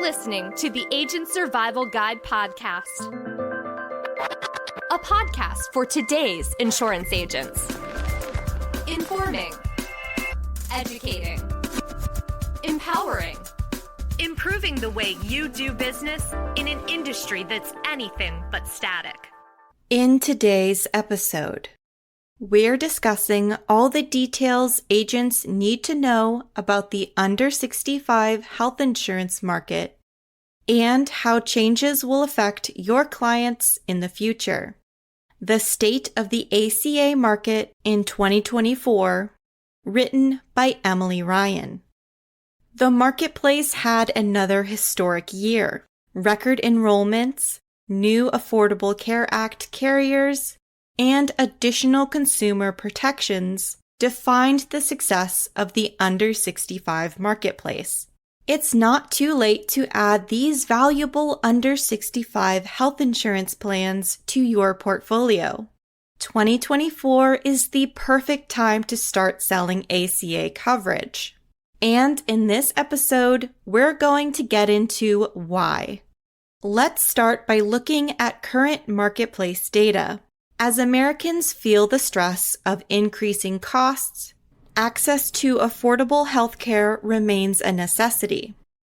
listening to the Agent Survival Guide podcast, a podcast for today's insurance agents. Informing, educating, empowering, improving the way you do business in an industry that's anything but static. In today's episode, we're discussing all the details agents need to know about the under 65 health insurance market and how changes will affect your clients in the future. The State of the ACA Market in 2024, written by Emily Ryan. The marketplace had another historic year. Record enrollments, new Affordable Care Act carriers, and additional consumer protections defined the success of the under 65 marketplace. It's not too late to add these valuable under 65 health insurance plans to your portfolio. 2024 is the perfect time to start selling ACA coverage. And in this episode, we're going to get into why. Let's start by looking at current marketplace data. As Americans feel the stress of increasing costs, access to affordable healthcare remains a necessity.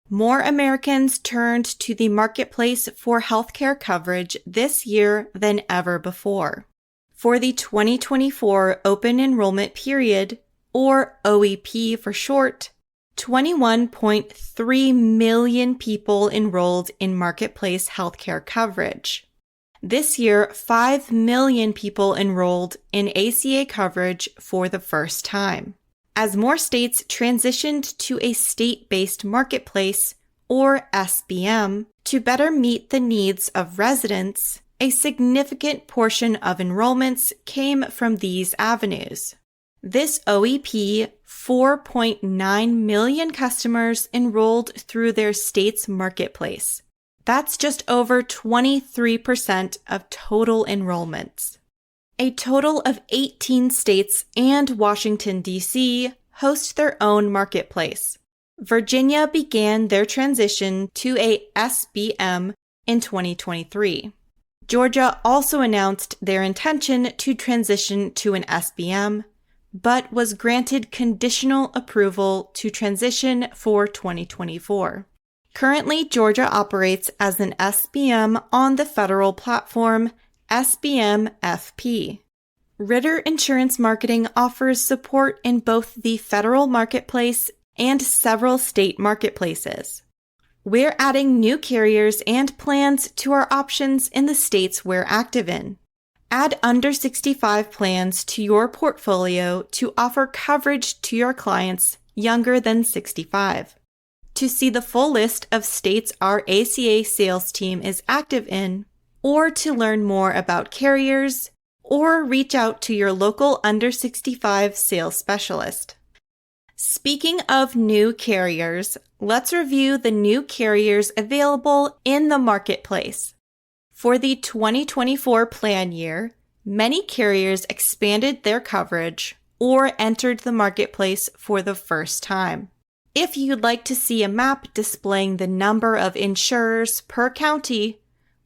More Americans turned to the marketplace for healthcare coverage this year than ever before. For the 2024 open enrollment period, or OEP for short, 21.3 million people enrolled in marketplace healthcare coverage. This year, 5 million people enrolled in ACA coverage for the first time. As more states transitioned to a state-based marketplace, or SBM, to better meet the needs of residents, a significant portion of enrollments came from these avenues. This OEP, 4.9 million customers enrolled through their state's marketplace. That's just over 23% of total enrollments. A total of 18 states and Washington, D.C. host their own marketplace. Virginia began their transition to a SBM in 2023. Georgia also announced their intention to transition to an SBM, but was granted conditional approval to transition for 2024. Currently, Georgia operates as an SBM on the federal platform SBM-FP. Ritter Insurance Marketing offers support in both the federal marketplace and several state marketplaces. We're adding new carriers and plans to our options in the states we're active in. Add under 65 plans to your portfolio to offer coverage to your clients younger than 65. To see the full list of states our ACA sales team is active in, or to learn more about carriers, or reach out to your local under 65 sales specialist. Speaking of new carriers, let's review the new carriers available in the marketplace. For the 2024 plan year, many carriers expanded their coverage or entered the marketplace for the first time. If you'd like to see a map displaying the number of insurers per county,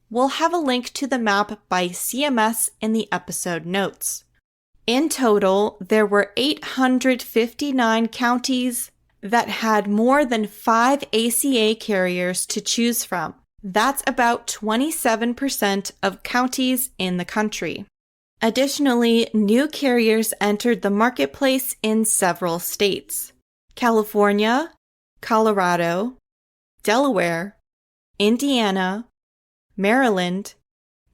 we'll have a link to the map by CMS in the episode notes. In total, there were 859 counties that had more than 5 ACA carriers to choose from. That's about 27% of counties in the country. Additionally, new carriers entered the marketplace in several states: California, Colorado, Delaware, Indiana, Maryland,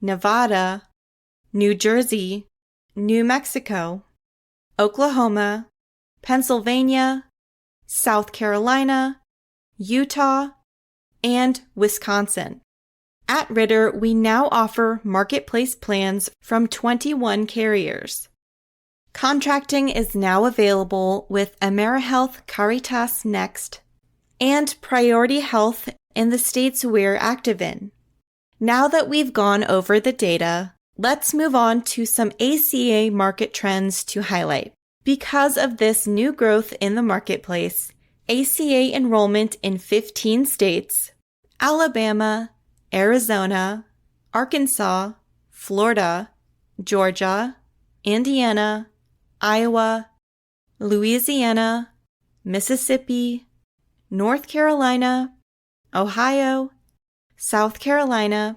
Nevada, New Jersey, New Mexico, Oklahoma, Pennsylvania, South Carolina, Utah, and Wisconsin. At Ritter, we now offer marketplace plans from 21 carriers. Contracting is now available with AmeriHealth Caritas Next and Priority Health in the states we're active in. Now that we've gone over the data, let's move on to some ACA market trends to highlight. Because of this new growth in the marketplace, ACA enrollment in 15 states, Alabama, Arizona, Arkansas, Florida, Georgia, Indiana, Iowa, Louisiana, Mississippi, North Carolina, Ohio, South Carolina,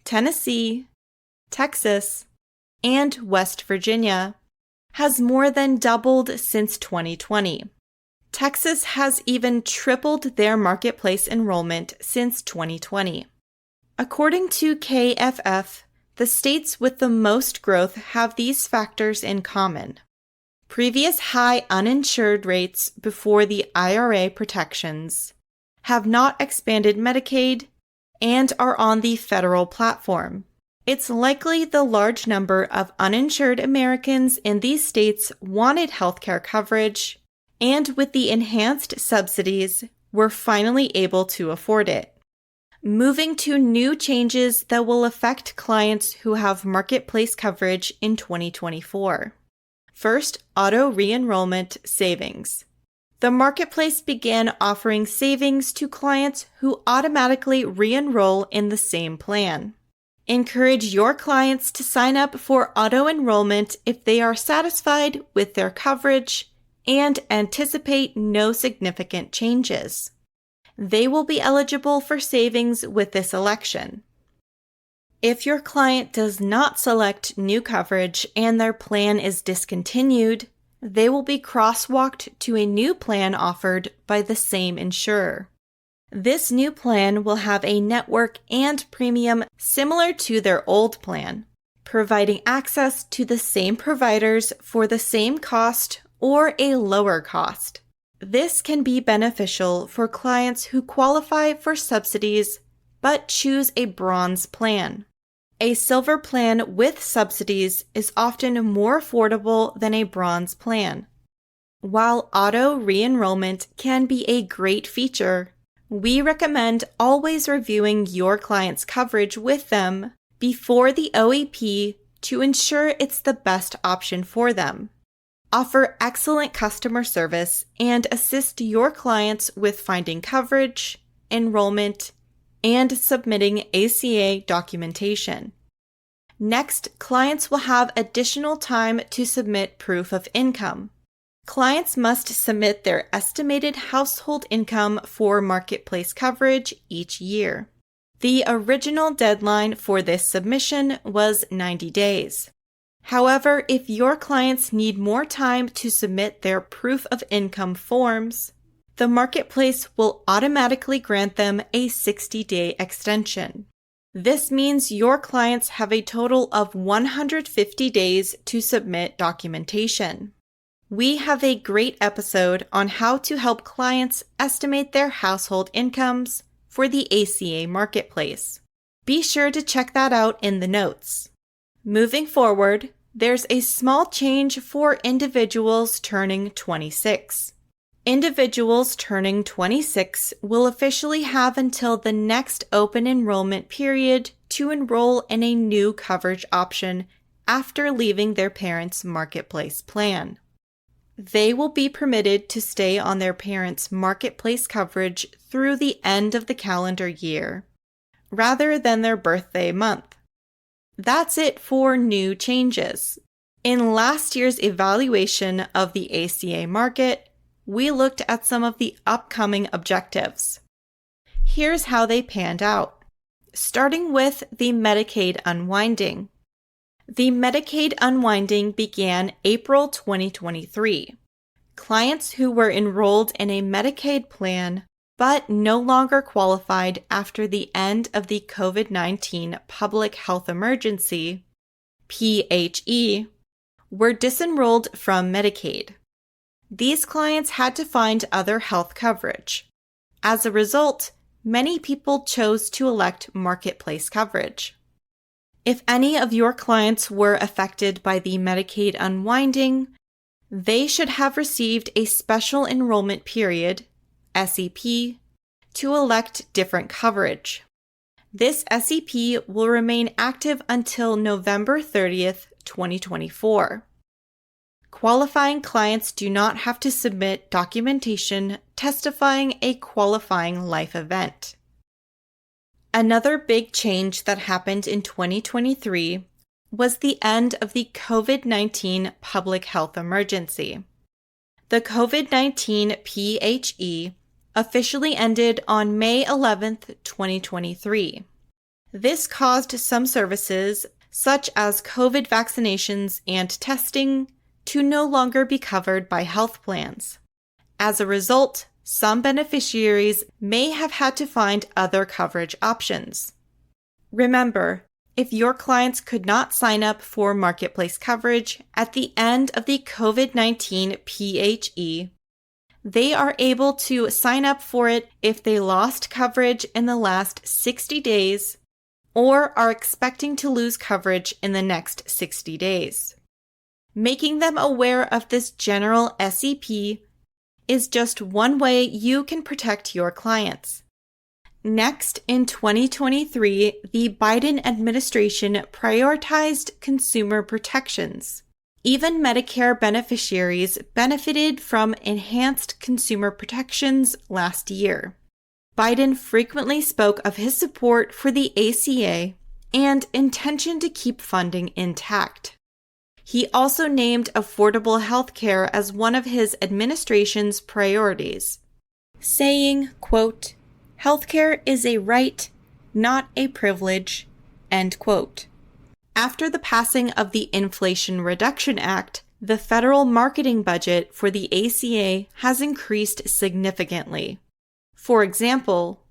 Tennessee, Texas, and West Virginia has more than doubled since 2020. Texas has even tripled their marketplace enrollment since 2020. According to KFF, the states with the most growth have these factors in common. Previous high uninsured rates before the IRA protections, have not expanded Medicaid, and are on the federal platform. It's likely the large number of uninsured Americans in these states wanted healthcare coverage, and with the enhanced subsidies, were finally able to afford it. Moving to new changes that will affect clients who have marketplace coverage in 2024. First, auto re-enrollment savings. The marketplace began offering savings to clients who automatically re-enroll in the same plan. Encourage your clients to sign up for auto enrollment if they are satisfied with their coverage and anticipate no significant changes. They will be eligible for savings with this election. If your client does not select new coverage and their plan is discontinued, they will be crosswalked to a new plan offered by the same insurer. This new plan will have a network and premium similar to their old plan, providing access to the same providers for the same cost or a lower cost. This can be beneficial for clients who qualify for subsidies but choose a bronze plan. A silver plan with subsidies is often more affordable than a bronze plan. While auto re-enrollment can be a great feature, we recommend always reviewing your client's coverage with them before the OEP to ensure it's the best option for them. Offer excellent customer service and assist your clients with finding coverage, enrollment, and submitting ACA documentation. Next, clients will have additional time to submit proof of income. Clients must submit their estimated household income for marketplace coverage each year. The original deadline for this submission was 90 days. However, if your clients need more time to submit their proof of income forms, the marketplace will automatically grant them a 60-day extension. This means your clients have a total of 150 days to submit documentation. We have a great episode on how to help clients estimate their household incomes for the ACA Marketplace. Be sure to check that out in the notes. Moving forward, there's a small change for individuals turning 26. Individuals turning 26 will officially have until the next open enrollment period to enroll in a new coverage option after leaving their parents' marketplace plan. They will be permitted to stay on their parents' marketplace coverage through the end of the calendar year, rather than their birthday month. That's it for new changes. In last year's evaluation of the ACA market, we looked at some of the upcoming objectives. Here's how they panned out. Starting with the Medicaid unwinding. The Medicaid unwinding began April 2023. Clients who were enrolled in a Medicaid plan but no longer qualified after the end of the COVID-19 public health emergency, PHE, were disenrolled from Medicaid. These clients had to find other health coverage. As a result, many people chose to elect marketplace coverage. If any of your clients were affected by the Medicaid unwinding, they should have received a special enrollment period, SEP, to elect different coverage. This SEP will remain active until November 30th, 2024. Qualifying clients do not have to submit documentation testifying a qualifying life event. Another big change that happened in 2023 was the end of the COVID-19 public health emergency. The COVID-19 PHE officially ended on May 11th, 2023. This caused some services, such as COVID vaccinations and testing, to no longer be covered by health plans. As a result, some beneficiaries may have had to find other coverage options. Remember, if your clients could not sign up for marketplace coverage at the end of the COVID-19 PHE, they are able to sign up for it if they lost coverage in the last 60 days or are expecting to lose coverage in the next 60 days. Making them aware of this general SEP is just one way you can protect your clients. Next, in 2023, the Biden administration prioritized consumer protections. Even Medicare beneficiaries benefited from enhanced consumer protections last year. Biden frequently spoke of his support for the ACA and intention to keep funding intact. He also named affordable health care as one of his administration's priorities, saying, quote, "Healthcare is a right, not a privilege," end quote. After the passing of the Inflation Reduction Act, the federal marketing budget for the ACA has increased significantly. For example,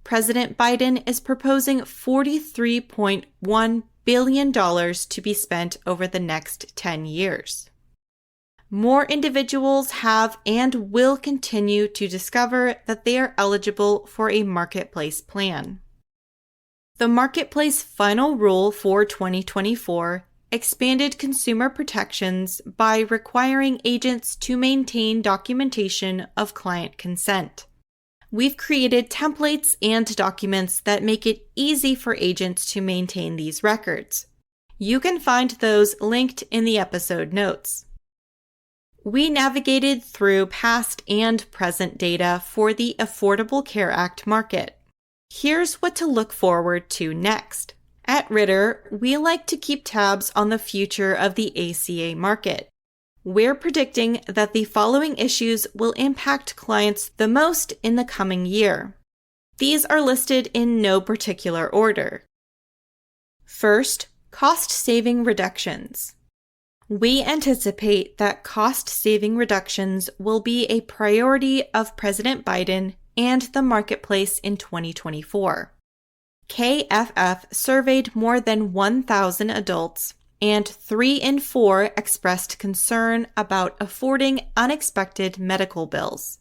President Biden is proposing $43.1 billion to be spent over the next 10 years. More individuals have and will continue to discover that they are eligible for a marketplace plan. The marketplace final rule for 2024 expanded consumer protections by requiring agents to maintain documentation of client consent. We've created templates and documents that make it easy for agents to maintain these records. You can find those linked in the episode notes. We navigated through past and present data for the Affordable Care Act market. Here's what to look forward to next. At Ritter, we like to keep tabs on the future of the ACA market. We're predicting that the following issues will impact clients the most in the coming year. These are listed in no particular order. First, cost-saving reductions. We anticipate that cost-saving reductions will be a priority of President Biden and the marketplace in 2024. KFF surveyed more than 1,000 adults, and 3 in 4 expressed concern about affording unexpected medical bills.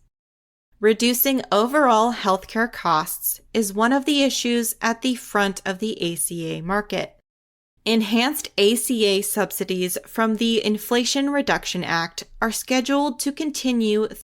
Reducing overall healthcare costs is one of the issues at the front of the ACA market. Enhanced ACA subsidies from the Inflation Reduction Act are scheduled to continue